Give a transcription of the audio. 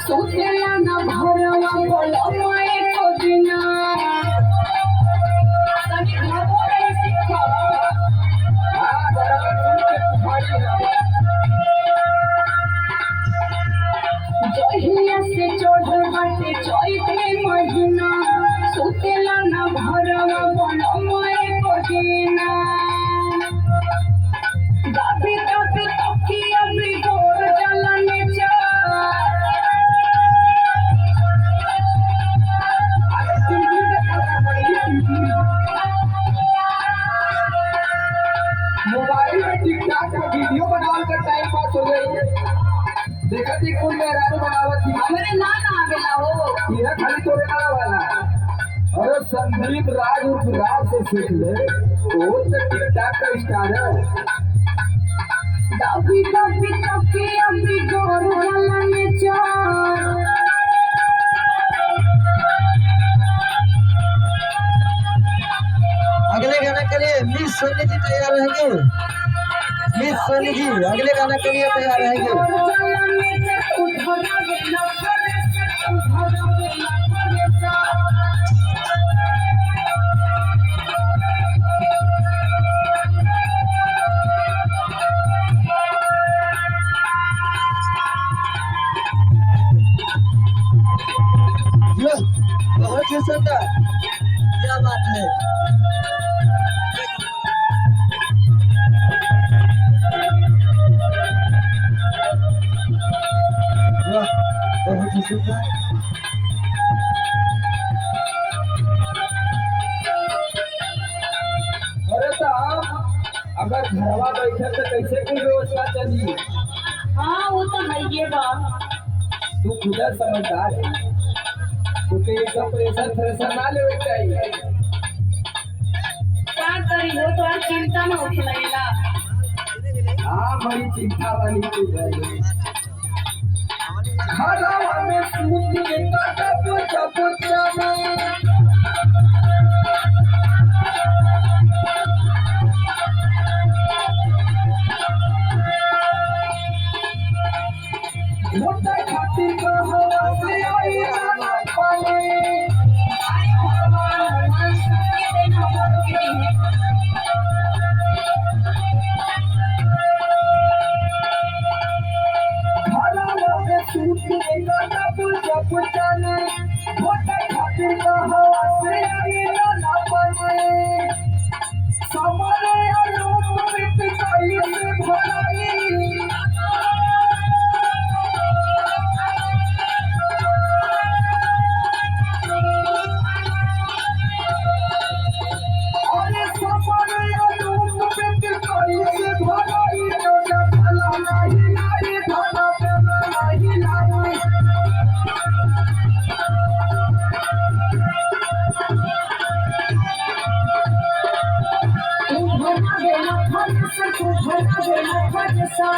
सुतेला ना भरवा बोलो माए को दिना तनी घोड़े सिखा जहिया से चढ़ल बाटे चैत के महीना सुतेला ना भरवा बोलो माए को दिना दाबी दाबी तकिया बिगोर जलने मोबाइल में टिकटॉक का वीडियो बनावल कर टाइम पास हो गई है। देखा थी कौन मेहरारू बनावत थी हमरे ना आवेला हो यह खाली तोरे ना वाला। अरे संदीप राज उर्फ राज से सीख ले, वो तो टिकटॉक का स्टार है। दाबी दाबी तकिया बिगोर जलने अगले गाना के लिए मिस सोनी जी तैयार रहेंगे। मिस सोनी जी अगले गाना के लिए तैयार रहेंगे। बहुत ही सुंदर, क्या बात है। बहुत ही सुंदर। अरे साहब अगर घरवा बैठे तो कैसे कोई व्यवस्था चली। हाँ वो तो है ये बात। तू खुद समझदार है, तुझे ये सब प्रेशर ना लेवे चाहिए। क्या करी हो तो चिंता में उठ लगेगा। हाँ बड़ी चिंता वाली चीज है। घरवा में सूत के काटा पोछा पोछा मोटा खाती का हवा से आई जाना पानी। घरवा में सूत के काटा पोछा पोछा मोटा खाती का हवा से आई जाना पानी। समारे आलोक में पिटाई से भराई। अरे समारे आलोक में पिटाई से भराई। तो जब भला नहीं लाई धना पे नहीं लाई। तू भरा देना फट से तू भरा देना फट सा